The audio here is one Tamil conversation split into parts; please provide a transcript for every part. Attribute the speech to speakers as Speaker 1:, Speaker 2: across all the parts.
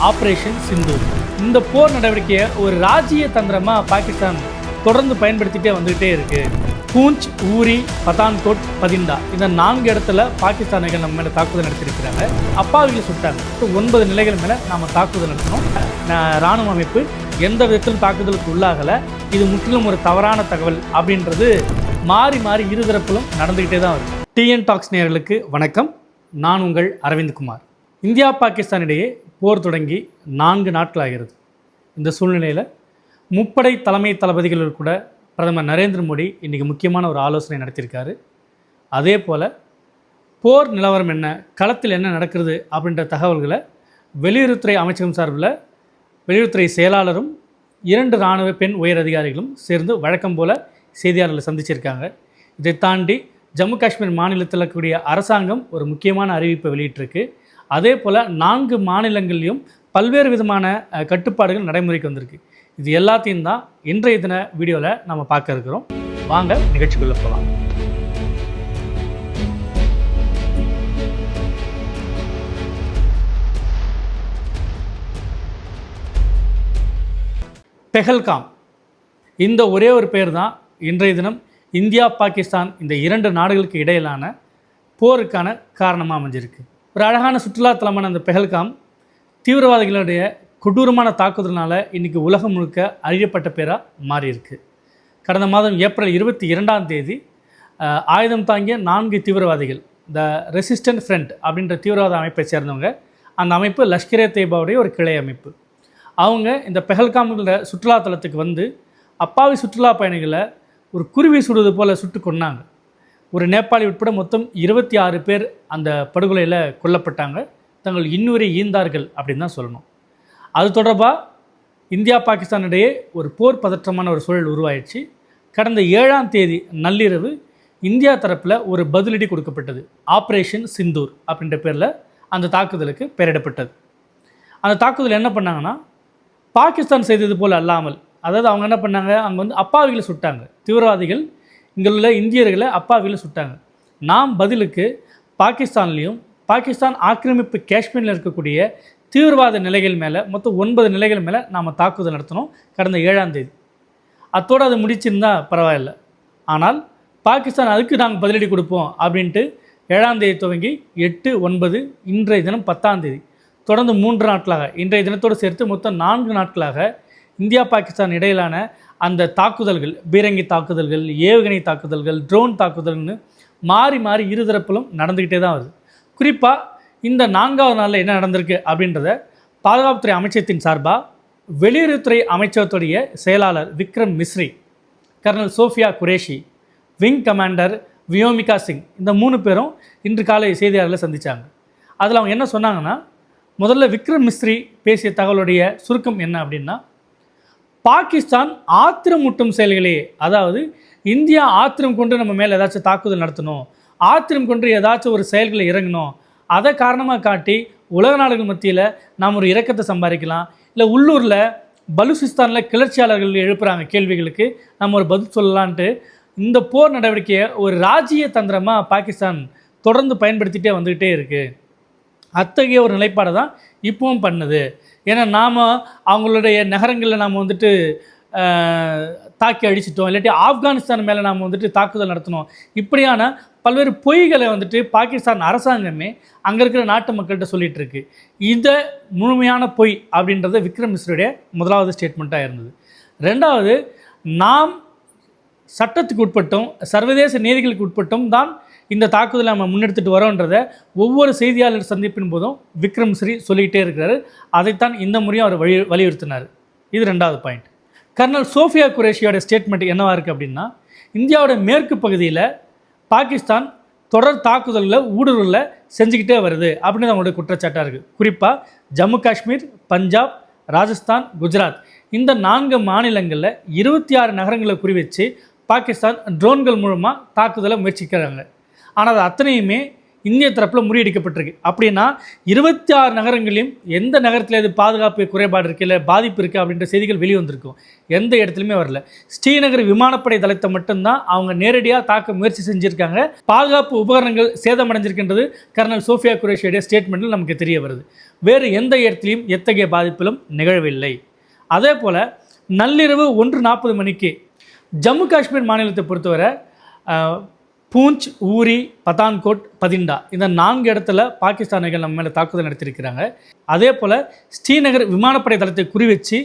Speaker 1: ஆப்ரேஷன் சிந்தூர். இந்த போர் நடவடிக்கையை ஒரு ராஜ்ஜிய தந்திரமாக பாகிஸ்தான் தொடர்ந்து பயன்படுத்திகிட்டே வந்துகிட்டே இருக்குது. பூஞ்ச், ஊரி, பதான்கோட், பதிண்டா இந்த 4 இடத்துல பாகிஸ்தானிகள் நம்ம மேலே தாக்குதல் நடத்தியிருக்கிறாங்க. அப்பாவிகளை சுட்டாங்க. 9 நிலைகள் மேலே நாம் தாக்குதல் நடத்தணும். இராணுவ அமைப்பு எந்த விதத்திலும் தாக்குதலுக்கு உள்ளாகலை. இது முற்றிலும் ஒரு தவறான தகவல் அப்படின்றது மாறி மாறி இருதரப்பிலும் நடந்துக்கிட்டே தான் வருது. டிஎன் டாக்ஸ் நேயர்களுக்கு வணக்கம். நான் உங்கள் அரவிந்த்குமார். இந்தியா பாகிஸ்தான் இடையே போர் தொடங்கி 4 நாட்கள் ஆகிறது. இந்த சூழ்நிலையில் முப்படை தலைமை தளபதிகள் கூட பிரதமர் நரேந்திர மோடி இன்றைக்கி முக்கியமான ஒரு ஆலோசனை நடத்தியிருக்காரு. அதே போல் போர் நிலவரம் என்ன, களத்தில் என்ன நடக்கிறது அப்படின்ற தகவல்களை வெளியுறவுத்துறை அமைச்சகம் சார்பில் வெளியுறவுத்துறை செயலாளரும் 2 இராணுவ பெண் உயர் அதிகாரிகளும் சேர்ந்து வழக்கம் போல் செய்தியாளர்களை சந்திச்சிருக்காங்க. இதை தாண்டி ஜம்மு காஷ்மீர் மாநிலத்தில் இருக்கக்கூடிய அரசாங்கம் ஒரு முக்கியமான அறிவிப்பை வெளியிட்டிருக்கு. அதே போல் 4 மாநிலங்கள்லேயும் பல்வேறு விதமான கட்டுப்பாடுகள் நடைமுறைக்கு வந்திருக்கு. இது எல்லாத்தையும் தான் இன்றைய தின வீடியோவில் நம்ம பார்க்க இருக்கிறோம். வாங்க நிகழ்ச்சிக்குள்ளே போகலாம். பெஹல்காம், இந்த ஒரே ஒரு பேர் தான் இன்றைய தினம் இந்தியா பாகிஸ்தான் இந்த 2 நாடுகளுக்கு இடையிலான போருக்கான காரணமாக அமைஞ்சிருக்கு. ஒரு அழகான சுற்றுலாத்தலமான அந்த பெஹல்காம் தீவிரவாதிகளுடைய கொடூரமான தாக்குதலினால் இன்றைக்கி உலகம் முழுக்க அறியப்பட்ட பேராக மாறியிருக்கு. கடந்த மாதம் ஏப்ரல் 22ஆம் தேதி ஆயுதம் தாங்கிய 4 தீவிரவாதிகள், த ரெசிஸ்டன்ட் ஃப்ரண்ட் அப்படின்ற தீவிரவாத அமைப்பை சேர்ந்தவங்க, அந்த அமைப்பு லஷ்கரே தொய்பாவுடைய ஒரு கிளை அமைப்பு. அவங்க இந்த பெஹல்காம்ங்கிற சுற்றுலாத்தலத்துக்கு வந்து அப்பாவி சுற்றுலா பயணிகளை ஒரு குருவி சுடுவது போல் சுட்டு கொன்னாங்க. ஒரு நேபாளி உட்பட மொத்தம் 26 பேர் அந்த படுகொலையில் கொல்லப்பட்டாங்க. தங்கள் இன்னுயிரை ஈந்தார்கள் அப்படின்னு தான் சொல்லணும். அது தொடர்பாக இந்தியா பாகிஸ்தான் இடையே ஒரு போர் பதற்றமான ஒரு சூழல் உருவாயிடுச்சு. கடந்த 7ஆம் தேதி நள்ளிரவு இந்தியா தரப்பில் ஒரு பதிலடி கொடுக்கப்பட்டது. ஆப்ரேஷன் சிந்தூர் அப்படின்ற பேரில் அந்த தாக்குதலுக்கு பெயரிடப்பட்டது. அந்த தாக்குதல் என்ன பண்ணாங்கன்னா, பாகிஸ்தான் செய்தது போல் அல்லாமல், அதாவது அவங்க என்ன பண்ணாங்க, அங்கே வந்து அப்பாவிகளை சுட்டாங்க. தீவிரவாதிகள் இங்கே உள்ள இந்தியர்களை அப்பாவிகளை சுட்டாங்க. நாம் பதிலுக்கு பாகிஸ்தான்லேயும் பாகிஸ்தான் ஆக்கிரமிப்பு காஷ்மீரில் இருக்கக்கூடிய தீவிரவாத நிலைகள் மேலே மொத்தம் 9 நிலைகள் மேலே நாம் தாக்குதல் நடத்தினோம் கடந்த 7ஆம் தேதி. அத்தோடு அது முடிச்சிருந்தால் பரவாயில்லை. ஆனால் பாகிஸ்தான் அதுக்கு நாங்கள் பதிலடி கொடுப்போம் அப்படின்ட்டு 7ஆம் தேதி துவங்கி 8, 9, இன்றைய தினம் 10ஆம் தேதி தொடர்ந்து 3 நாட்களாக, இன்றைய தினத்தோடு சேர்த்து மொத்தம் 4 நாட்களாக இந்தியா பாகிஸ்தான் இடையிலான அந்த தாக்குதல்கள், பீரங்கி தாக்குதல்கள், ஏவுகணை தாக்குதல்கள், ட்ரோன் தாக்குதல்னு மாறி மாறி இருதரப்பிலும் நடந்துக்கிட்டே தான் வருது. குறிப்பாக இந்த 4ஆவது நாளில் என்ன நடந்திருக்கு அப்படின்றத பாதுகாப்புத்துறை அமைச்சகத்தின் சார்பாக வெளியுறவுத்துறை அமைச்சகத்துடைய செயலாளர் Vikram Misri, colonel Sofiya Qureshi, wing commander Vyomika Singh, இந்த 3 பேரும் இன்று காலை செய்தியாளர்களை சந்தித்தாங்க. அதில் அவங்க என்ன சொன்னாங்கன்னா, முதல்ல விக்ரம் மிஸ்ரி பேசிய தகவலுடைய சுருக்கம் என்ன அப்படின்னா, பாகிஸ்தான் ஆத்திரமூட்டும் செயல்களே, அதாவது இந்தியா ஆத்திரம் கொண்டு நம்ம மேலே ஏதாச்சும் தாக்குதல் நடத்தணும், ஆத்திரம் கொண்டு ஏதாச்சும் ஒரு செயல்களை இறங்கணும், அதை காரணமாக காட்டி உலக நாடுகள் மத்தியில் நாம் ஒரு இரக்கத்தை சம்பாதிக்கலாம், இல்லை உள்ளூரில் பலுசிஸ்தானில் கிளர்ச்சியாளர்கள் எழுப்புகிறாங்க கேள்விகளுக்கு நம்ம ஒரு பதில் சொல்லலான்ட்டு இந்த போர் நடவடிக்கையை ஒரு ராஜ்ஜிய தந்திரமாக பாகிஸ்தான் தொடர்ந்து பயன்படுத்திகிட்டே வந்துக்கிட்டே இருக்குது. அத்தகைய ஒரு நிலைப்பாடை தான் இப்பவும் பண்ணுது. ஏன்னா நாம் அவங்களுடைய நகரங்களில் நாம் வந்துட்டு தாக்கி அடிச்சிட்டோம், இல்லாட்டி ஆப்கானிஸ்தான் மேலே நாம் வந்துட்டு தாக்குதல் நடத்தணும், இப்படியான பல்வேறு பொய்களை வந்துட்டு பாகிஸ்தான் அரசாங்கமே அங்கே இருக்கிற நாட்டு மக்கள்கிட்ட சொல்லிகிட்டு இருக்கு. இதை முழுமையான பொய் அப்படின்றத விக்ரம் மிஸ்ரியுடைய முதலாவது ஸ்டேட்மெண்ட்டாக இருந்தது. ரெண்டாவது, நாம் சட்டத்துக்கு உட்பட்டும் சர்வதேச நீதிகளுக்கு உட்பட்டும் தான் இந்த தாக்குதலை நம்ம முன்னெடுத்துட்டு வரோன்றதை ஒவ்வொரு செய்தியாளர் சந்திப்பின் போதும் விக்ரம் மிஸ்ரி சொல்லிக்கிட்டே இருக்கிறாரு. அதைத்தான் இந்த முறையும் அவர் வலியுறுத்தினார். இது 2வது பாயிண்ட். கர்னல் சோஃபியா குரேஷியோட ஸ்டேட்மெண்ட் என்னவாக இருக்குது அப்படின்னா, இந்தியாவோட மேற்கு பகுதியில் பாகிஸ்தான் தொடர் தாக்குதலில் ஊடுருவலை செஞ்சுக்கிட்டே வருது அப்படின்னு அவங்களுடைய குற்றச்சாட்டாக இருக்குது. குறிப்பாக ஜம்மு காஷ்மீர், பஞ்சாப், ராஜஸ்தான், குஜராத் இந்த 4 மாநிலங்களில் 26 நகரங்களை குறிவச்சு பாகிஸ்தான் ட்ரோன்கள் மூலமாக தாக்குதலை முயற்சிக்கிறாங்க. ஆனால் அது அத்தனையுமே இந்திய தரப்பில் முறியடிக்கப்பட்டிருக்கு. அப்படின்னா 26 நகரங்களையும் எந்த நகரத்தில் இது பாதுகாப்பு குறைபாடு இருக்குது இல்லை பாதிப்பு இருக்குது அப்படின்ற செய்திகள் வெளியே வந்திருக்கும். எந்த இடத்துலையுமே வரல. ஸ்ரீநகர் விமானப்படை தளத்தை மட்டும்தான் அவங்க நேரடியாக தாக்க முயற்சி செஞ்சுருக்காங்க. பாதுகாப்பு உபகரணங்கள் சேதமடைஞ்சிருக்கின்றது கர்னல் சோஃபியா குரேஷியுடைய ஸ்டேட்மெண்ட்டில் நமக்கு தெரிய வருது. வேறு எந்த இடத்துலையும் எத்தகைய பாதிப்பிலும் நிகழவில்லை. அதே போல் நள்ளிரவு 1:40 மணிக்கு ஜம்மு காஷ்மீர் மாநிலத்தை பொறுத்தவரை பூஞ்ச், ஊரி, பதான்கோட், பதிண்டா இந்த 4 இடத்துல பாகிஸ்தானிகள் நம்ம மேலே தாக்குதல் நடத்தியிருக்கிறாங்க. அதே போல் ஸ்ரீநகர் விமானப்படை தளத்தை குறிவச்சு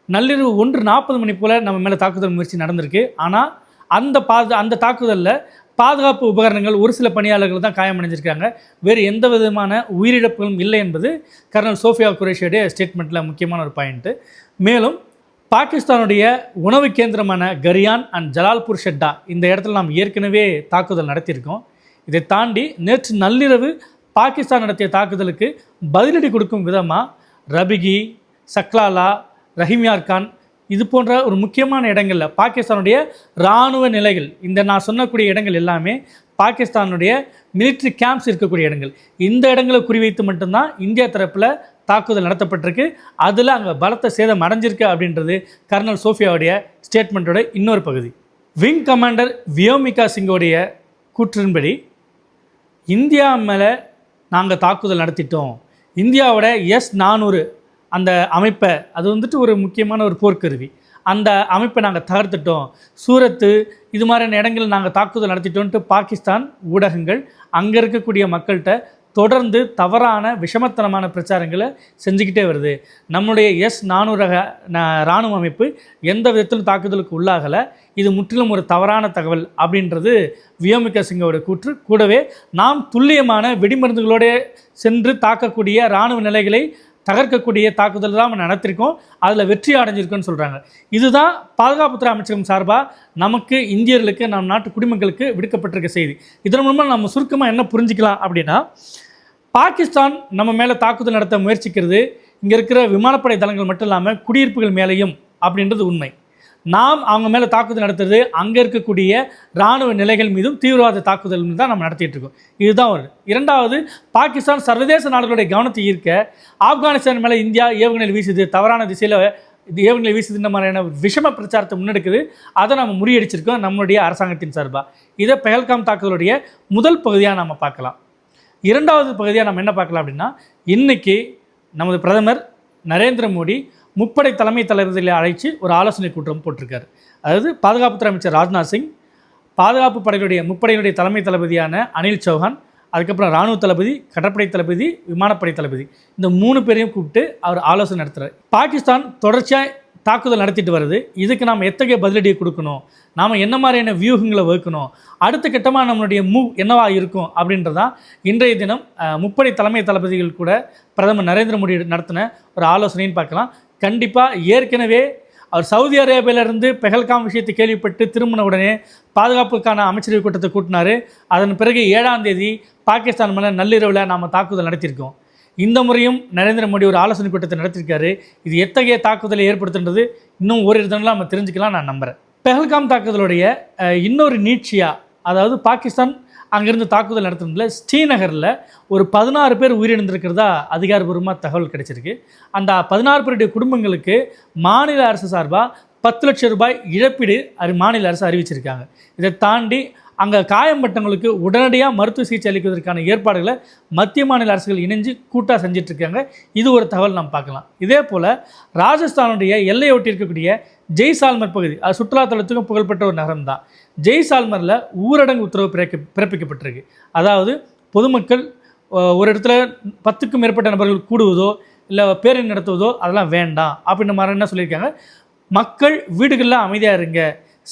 Speaker 1: நள்ளிரவு 1:40 மணி போல் நம்ம மேலே தாக்குதல் முயற்சி நடந்திருக்கு. ஆனால் அந்த தாக்குதலில் பாதுகாப்பு உபகரணங்கள் ஒரு சில பணியாளர்கள் தான் காயமடைஞ்சிருக்காங்க. வேறு எந்த விதமான உயிரிழப்புகளும் இல்லை என்பது கர்னல் சோஃபியா குரேஷியுடைய ஸ்டேட்மெண்ட்டில் முக்கியமான ஒரு பாயிண்ட்டு. மேலும் பாகிஸ்தானுடைய உணவு கேந்திரமான கரியான் அண்ட் ஜலால்பூர் ஷெட்டா இந்த இடத்துல நாம் ஏற்கனவே தாக்குதல் நடத்தியிருக்கோம். இதை தாண்டி நேற்று நள்ளிரவு பாகிஸ்தான் நடத்திய தாக்குதலுக்கு பதிலடி கொடுக்கும் விதமாக ரபிகி, சக்லாலா, ரஹிம்யார் கான் இது போன்ற ஒரு முக்கியமான இடங்களில் பாகிஸ்தானுடைய இராணுவ நிலைகள், இந்த நான் சொன்னக்கூடிய இடங்கள் எல்லாமே பாகிஸ்தானுடைய மிலிட்ரி கேம்ப்ஸ் இருக்கக்கூடிய இடங்கள். இந்த இடங்களை குறிவைத்து மட்டும்தான் இந்தியா தரப்பில் தாக்குதல் நடத்தப்பட்டிருக்கு. அதில் அங்கே பலத்த சேதம் அடைஞ்சிருக்கு அப்படின்றது கர்னல் சோஃபியாவுடைய ஸ்டேட்மெண்ட்டோட இன்னொரு பகுதி. விங் கமாண்டர் வியோமிகா சிங்கோடைய கூற்றின்படி இந்தியா மேலே நாங்கள் தாக்குதல் நடத்திட்டோம். இந்தியாவோட S-400 அந்த அமைப்பை, அது வந்துட்டு ஒரு முக்கியமான ஒரு போர்க்கருவி, அந்த அமைப்பை நாங்கள் தகர்த்துட்டோம், சூரத்து இது மாதிரியான இடங்களில் நாங்கள் தாக்குதல் நடத்திட்டோன்ட்டு பாகிஸ்தான் ஊடகங்கள் அங்கே இருக்கக்கூடிய மக்கள்கிட்ட தொடர்ந்து தவறான விஷமத்தனமான பிரச்சாரங்களை செஞ்சுக்கிட்டே வருது. நம்முடைய S-400 இராணுவ அமைப்பு எந்த விதத்திலும் தாக்குதலுக்கு உள்ளாகலை, இது முற்றிலும் ஒரு தவறான தகவல் அப்படின்றது வியோமிகா சிங்கோட கூற்று. கூடவே நாம் துல்லியமான வெடிமருந்துகளோடு சென்று தாக்கக்கூடிய இராணுவ நிலைகளை தகர்க்கக்கூடிய தாக்குதல் தான் நம்ம நடத்திருக்கோம், அதில் வெற்றி அடைஞ்சிருக்கோன்னு சொல்கிறாங்க. இதுதான் பாதுகாப்புத்துறை அமைச்சகம் சார்பாக நமக்கு இந்தியர்களுக்கு நம் நாட்டு குடிமக்களுக்கு விடுக்கப்பட்டிருக்க செய்தி. இதன் மூலமாக நம்ம சுருக்கமாக என்ன புரிஞ்சிக்கலாம் அப்படின்னா, பாகிஸ்தான் நம்ம மேலே தாக்குதல் நடத்த முயற்சிக்கிறது இங்கே இருக்கிற விமானப்படை தளங்கள் மட்டும் இல்லாமல் குடியிருப்புகள் மேலேயும் அப்படின்றது உண்மை. நாம் அவங்க மேலே தாக்குதல் நடத்துறது அங்கே இருக்கக்கூடிய இராணுவ நிலைகள் மீதும் தீவிரவாத தாக்குதல் தான் நம்ம நடத்திட்டு இருக்கோம். இதுதான் ஒரு. இரண்டாவது, பாகிஸ்தான் சர்வதேச நாடுகளுடைய கவனத்தை ஈர்க்க ஆப்கானிஸ்தான் மேலே இந்தியா ஏவுகணைகள் வீசுது, தவறான திசையில் ஏவுகணைகள் வீசுது, இந்த மாதிரியான விஷம பிரச்சாரத்தை முன்னெடுக்குது. அதை நம்ம முறியடிச்சிருக்கோம் நம்மளுடைய அரசாங்கத்தின் சார்பாக. இதை பெஹல்காம் தாக்குதலுடைய முதல் பகுதியாக நம்ம பார்க்கலாம். இரண்டாவது பகுதியாக நம்ம என்ன பார்க்கலாம் அப்படின்னா, இன்றைக்கி நமது பிரதமர் நரேந்திர மோடி முப்படை தலைமை தளபதிகளை அழைச்சி ஒரு ஆலோசனை கூட்டம் போட்டிருக்காரு. அதாவது பாதுகாப்புத்துறை அமைச்சர் ராஜ்நாத் சிங், பாதுகாப்பு படைகளுடைய முப்படையினுடைய தலைமை தளபதியான அனில் சௌஹான், அதுக்கப்புறம் இராணுவ தளபதி, கடற்படை தளபதி, விமானப்படை தளபதி, இந்த 3 பேரையும் கூப்பிட்டு அவர் ஆலோசனை நடத்துகிறார். பாகிஸ்தான் தொடர்ச்சியாக தாக்குதல் நடத்திட்டு வருது. இதுக்கு நாம் எத்தகைய பதிலடியை கொடுக்கணும், நாம் என்ன மாதிரியான வியூகங்களை வகுக்கணும், அடுத்த கட்டமாக நம்மளுடைய மூவ் என்னவாக இருக்கும் அப்படின்றதான் இன்றைய தினம் முப்படை தலைமை தளபதிகள் கூட பிரதமர் நரேந்திர மோடி நடத்தின ஒரு ஆலோசனைன்னு பார்க்கலாம். கண்டிப்பாக ஏற்கனவே அவர் சவுதி அரேபியாவிலிருந்து பெஹல்காம் விஷயத்தை கேள்விப்பட்டு திரும்பின உடனே பாதுகாப்புக்கான அமைச்சரவை கூட்டத்தை கூட்டினார். அதன் பிறகு 7ஆம் தேதி பாகிஸ்தான் மேலே நள்ளிரவில் நாம் தாக்குதல் நடத்தியிருக்கோம். இந்த முறையும் நரேந்திர மோடி ஒரு ஆலோசனை கூட்டத்தை நடத்தியிருக்காரு. இது எத்தகைய தாக்குதலை ஏற்படுத்துன்றது இன்னும் ஓரிரு தினம்லாம் நம்ம தெரிஞ்சுக்கலாம் நான் நம்புகிறேன். பெஹல்காம் தாக்குதலுடைய இன்னொரு நீட்சியாக, அதாவது பாகிஸ்தான் அங்கேருந்து தாக்குதல் நடத்துனதுல ஸ்ரீநகரில் ஒரு 16 பேர் உயிரிழந்திருக்கிறதா அதிகாரப்பூர்வமாக தகவல் கிடைச்சிருக்கு. அந்த 16 பேருடைய குடும்பங்களுக்கு மாநில அரசு சார்பாக 10 லட்சம் ரூபாய் இழப்பீடு மாநில அரசு அறிவிச்சிருக்காங்க. இதை தாண்டி அங்கே காயம்பட்டவங்களுக்கு உடனடியாக மருத்துவ சிகிச்சை அளிப்பதற்கான ஏற்பாடுகளை மத்திய மாநில அரசுகள் இணைஞ்சு கூட்டாக செஞ்சிட்ருக்காங்க. இது ஒரு தகவல் நாம் பார்க்கலாம். இதே போல் ராஜஸ்தானுடைய எல்லையை ஒட்டி இருக்கக்கூடிய ஜெய்சால்மர் பகுதி, அது சுற்றுலாத்தலத்துக்கும் புகழ்பெற்ற ஒரு நகரம் தான். ஜெய்சால்மரில் ஊரடங்கு உத்தரவு பிறப்பிக்கப்பட்டிருக்கு. அதாவது பொதுமக்கள் ஒரு இடத்துல 10க்கும் மேற்பட்ட நபர்கள் கூடுவதோ இல்லை பேரணி நடத்துவதோ அதெல்லாம் வேண்டாம் அப்படின்ற மாதிரி என்ன சொல்லியிருக்காங்க. மக்கள் வீடுகளில் அமைதியாக இருங்க,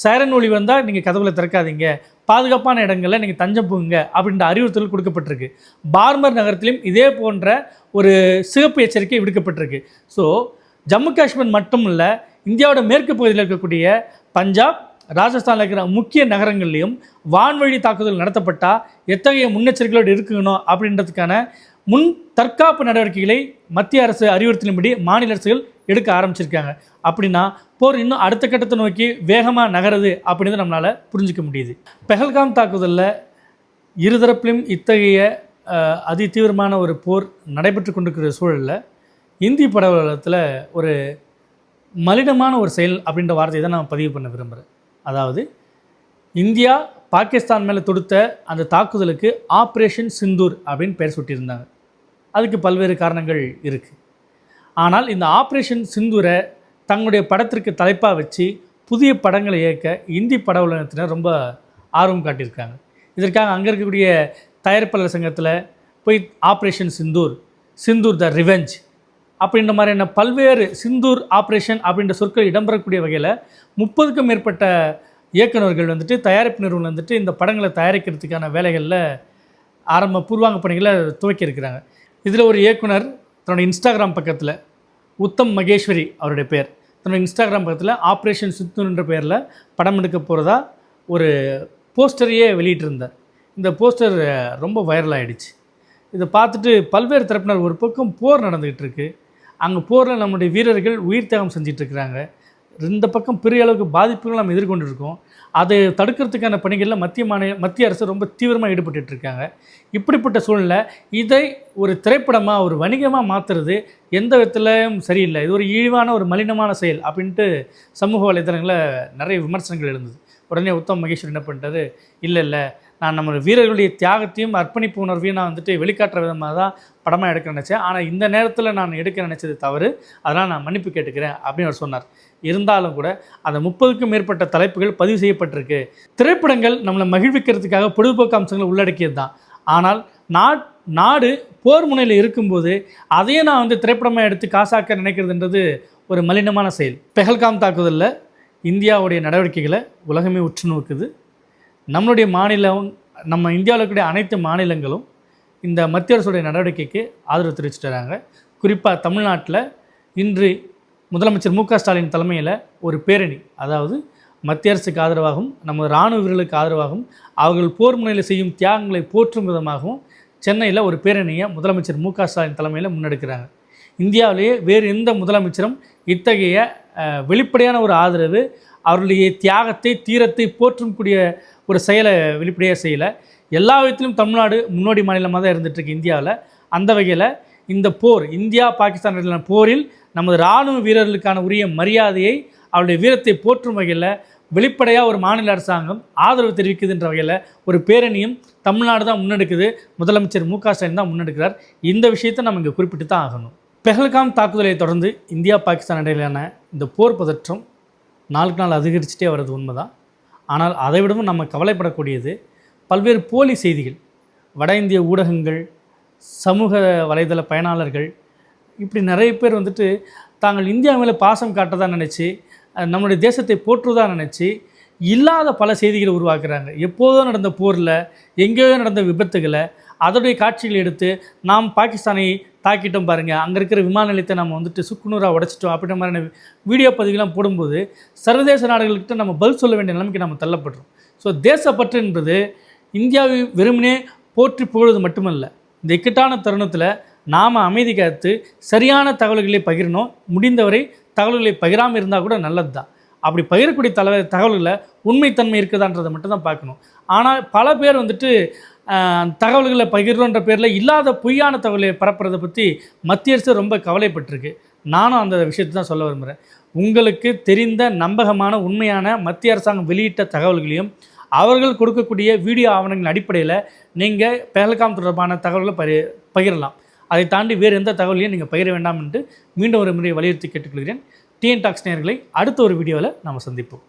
Speaker 1: சைரன் ஒலி வந்தால் நீங்கள் கதவுல திறக்காதீங்க, பாதுகாப்பான இடங்களில் நீங்கள் தஞ்சம் புகுங்க அப்படின்ற அறிவுறுத்தல் கொடுக்கப்பட்டிருக்கு. பார்மர் நகரத்திலும் இதே போன்ற ஒரு சிகப்பு எச்சரிக்கை விடுக்கப்பட்டிருக்கு. ஸோ ஜம்மு காஷ்மீர் மட்டும் இல்லை, இந்தியாவோட மேற்கு பகுதியில் இருக்கக்கூடிய பஞ்சாப், ராஜஸ்தானில் இருக்கிற முக்கிய நகரங்கள்லையும் வான்வழி தாக்குதல் நடத்தப்பட்டால் எத்தகைய முன்னெச்சரிக்கையோடு இருக்கணும் அப்படின்றதுக்கான முன் தற்காப்பு நடவடிக்கைகளை மத்திய அரசு அறிவுறுத்தின்படி மாநில அரசுகள் எடுக்க ஆரம்பிச்சிருக்காங்க. அப்படின்னா போர் இன்னும் அடுத்த கட்டத்தை நோக்கி வேகமாக நகருது அப்படின்னு நம்மளால் புரிஞ்சிக்க முடியுது. பெஹல்காம் தாக்குதலில் இருதரப்பிலும் இத்தகைய அதி தீவிரமான ஒரு போர் நடைபெற்று கொண்டிருக்கிற சூழலில் இந்திய படலத்தில் ஒரு மலினமான ஒரு செயல் அப்படின்ற வார்த்தையை தான் நான் பதிவு பண்ண விரும்புகிறேன். அதாவது இந்தியா பாகிஸ்தான் மேலே தொடுத்த அந்த தாக்குதலுக்கு ஆப்ரேஷன் சிந்தூர் அப்படின்னு பெயர் சூட்டியிருந்தாங்க. அதுக்கு பல்வேறு காரணங்கள் இருக்குது. ஆனால் இந்த ஆப்ரேஷன் சிந்தூரை தங்களுடைய படத்திற்கு தலைப்பாக வச்சு புதிய படங்களை இயக்க இந்தி பட உலகத்தினர் ரொம்ப ஆர்வம் காட்டியிருக்காங்க. இதற்காக அங்கே இருக்கக்கூடிய தயாரிப்பாளர் சங்கத்தில் போய் ஆப்ரேஷன் சிந்தூர், சிந்தூர் த ரிவெஞ்ச் அப்படின்ற மாதிரியான பல்வேறு சிந்தூர் ஆப்ரேஷன் அப்படின்ற சொற்கள் இடம்பெறக்கூடிய வகையில் 30க்கும் மேற்பட்ட இயக்குநர்கள் வந்துட்டு தயாரிப்பு நிறுவனம் வந்துட்டு இந்த படங்களை தயாரிக்கிறதுக்கான வேலைகளில் பூர்வாங்க பணிகளை துவக்கியிருக்கிறாங்க. இதில் ஒரு இயக்குனர் தன்னுடைய இன்ஸ்டாகிராம் பக்கத்தில் உத்தம் மகேஸ்வரி அவருடைய பேர், தன்னுடைய இன்ஸ்டாகிராம் பக்கத்தில் ஆப்ரேஷன் சிந்தூர்ன்ற பேரில் படம் எடுக்க போகிறதா ஒரு போஸ்டரையே வெளியிட்டிருந்தார். இந்த போஸ்டர் ரொம்ப வைரல் ஆகிடுச்சு. இதை பார்த்துட்டு பல்வேறு தரப்பினர், ஒரு பக்கம் போர் நடந்துக்கிட்டு இருக்குது, அங்கே போரில் நம்முடைய வீரர்கள் உயிர் தியாகம் செஞ்சிட்ருக்கிறாங்க, இந்த பக்கம் பெரிய அளவுக்கு பாதிப்புகள் நம்ம எதிர்கொண்டு இருக்கோம், அதை தடுக்கிறதுக்கான பணிகளில் மத்திய அரசு ரொம்ப தீவிரமாக ஈடுபட்டுருக்காங்க. இப்படிப்பட்ட சூழ்நிலை இதை ஒரு திரைப்படமாக ஒரு வணிகமாக மாற்றுறது எந்த விதத்திலையும் சரியில்லை, இது ஒரு இழிவான ஒரு மலினமான செயல் அப்படின்ட்டு சமூக வலைதளங்களில் நிறைய விமர்சனங்கள் எழுந்தது. உடனே உத்தம் மகேஸ்வரி என்ன பண்ணிட்டாரு, இல்லை நான் நம்ம வீரர்களுடைய தியாகத்தையும் அர்ப்பணிப்பு உணர்வையும் நான் வந்துட்டு வெளிக்காட்டுற விதமாக தான் படமாக எடுக்க நினச்சேன், ஆனால் இந்த நேரத்தில் நான் எடுக்க நினச்சது தவறு, அதனால் நான் மன்னிப்பு கேட்டுக்கிறேன் அப்படின்னு அவர் சொன்னார். இருந்தாலும் கூட அந்த 30க்கும் மேற்பட்ட தலைப்புகள் பதிவு செய்யப்பட்டிருக்கு. திரைப்படங்கள் நம்மளை மகிழ்விக்கிறதுக்காக பொழுதுபோக்கு அம்சங்களை உள்ளடக்கியது தான். ஆனால் நாடு போர் முனையில் இருக்கும்போது அதையே நான் வந்து திரைப்படமாக எடுத்து காசாக்க நினைக்கிறதுன்றது ஒரு மலினமான செயல். பெஹல்காம் தாக்குதலில் இந்தியாவுடைய நடவடிக்கைகளை உலகமே உற்று நோக்குது. நம்மளுடைய மாநிலம், நம்ம இந்தியாவில் இருக்கக்கூடிய அனைத்து மாநிலங்களும் இந்த மத்திய அரசுடைய நடவடிக்கைக்கு ஆதரவு தெரிவிச்சுட்டு வராங்க. குறிப்பாக தமிழ்நாட்டில் இன்று முதலமைச்சர் மு.க. ஸ்டாலின் தலைமையில் ஒரு பேரணி, அதாவது மத்திய அரசுக்கு ஆதரவாகவும் நமது இராணுவ வீரர்களுக்கு ஆதரவாகவும் அவர்கள் போர் முனையில் செய்யும் தியாகங்களை போற்றும் விதமாகவும் சென்னையில் ஒரு பேரணியை முதலமைச்சர் மு.க. ஸ்டாலின் தலைமையில் முன்னெடுக்கிறாங்க. இந்தியாவிலேயே வேறு எந்த முதலமைச்சரும் இத்தகைய வெளிப்படையான ஒரு ஆதரவு, அவர்களுடைய தியாகத்தை தீரத்தை போற்றும் கூடிய ஒரு செயலை வெளிப்படையாக செய்யலை. எல்லா விதத்திலும் தமிழ்நாடு முன்னோடி மாநிலமாக தான் இருந்துகிட்ருக்கு இந்தியாவில். அந்த வகையில் இந்த போர், இந்தியா பாகிஸ்தான் இடையிலான போரில் நமது இராணுவ வீரர்களுக்கான உரிய மரியாதையை, அவருடைய வீரத்தை போற்றும் வகையில் வெளிப்படையாக ஒரு மாநில அரசாங்கம் ஆதரவு தெரிவிக்குதுன்ற வகையில் ஒரு பேரணியும் தமிழ்நாடு தான் முன்னெடுக்குது, முதலமைச்சர் மு.க. ஸ்டாலின் தான் முன்னெடுக்கிறார். இந்த விஷயத்தை நம்ம இங்கே குறிப்பிட்டு தான் ஆகணும். பெஹல்காம் தாக்குதலை தொடர்ந்து இந்தியா பாகிஸ்தான் இடையிலான இந்த போர் பதற்றம் நாளுக்கு நாள் அதிகரிச்சுட்டே வர்றது உண்மைதான். ஆனால் அதை விடவும் நம்ம கவலைப்படக்கூடியது பல்வேறு போலி செய்திகள், வட இந்திய ஊடகங்கள், சமூக வலைதள பயனாளர்கள், இப்படி நிறைய பேர் வந்துட்டு தாங்கள் இந்தியா மேலே பாசம் காட்டதான் நினச்சி, நம்மளுடைய தேசத்தை போற்றுவதாக நினச்சி இல்லாத பல செய்திகளை உருவாக்குறாங்க. எப்போதோ நடந்த போரில், எங்கேயோ நடந்த விபத்துகளை, அதோடைய காட்சிகளை எடுத்து நாம் பாகிஸ்தானை தாக்கிட்டோம் பாருங்கள், அங்கே இருக்கிற விமான நிலையத்தை நம்ம வந்துட்டு சுக்குநூறாக உடைச்சிட்டோம் அப்படின்ற மாதிரியான வீடியோ பதிவுலாம் போடும்போது சர்வதேச நாடுகள்கிட்ட நம்ம பதில் சொல்ல வேண்டிய நிலைமைக்கு நம்ம தள்ளப்படுறோம். ஸோ தேசப்பற்று என்பது இந்தியாவை வெறுமனே போற்றி புகழ்வது மட்டுமல்ல, இந்த இக்கட்டான தருணத்தில் நாம் அமைதி காத்து சரியான தகவல்களை பகிரணும். முடிந்தவரை தகவல்களை பகிராமல் இருந்தால் கூட நல்லது தான். அப்படி பகிரக்கூடிய தகவல்களை உண்மைத்தன்மை இருக்குதான்றதை மட்டும் தான் பார்க்கணும். ஆனால் பல பேர் வந்துட்டு தகவல்களை பகிர்றோன்ற பேரில் இல்லாத பொய்யான தகவலை பரப்புறதை பற்றி மத்திய அரசு ரொம்ப கவலைப்பட்டிருக்கு. நானும் அந்த விஷயத்தை தான் சொல்ல விரும்புகிறேன். உங்களுக்கு தெரிந்த நம்பகமான உண்மையான மத்திய அரசாங்கம் வெளியிட்ட தகவல்களையும் அவர்கள் கொடுக்கக்கூடிய வீடியோ ஆவணங்களின் அடிப்படையில் நீங்கள் பெஹல்காம் தொடர்பான தகவல்களை பகிரலாம். அதை தாண்டி வேறு எந்த தகவலையும் நீங்கள் பகிர வேண்டாம் என்று மீண்டும் ஒரு முறை வலியுறுத்தி கேட்டுக்கொள்கிறேன். டிஎன் டாக்ஸ் நேயர்களை அடுத்த ஒரு வீடியோவில் நாம் சந்திப்போம்.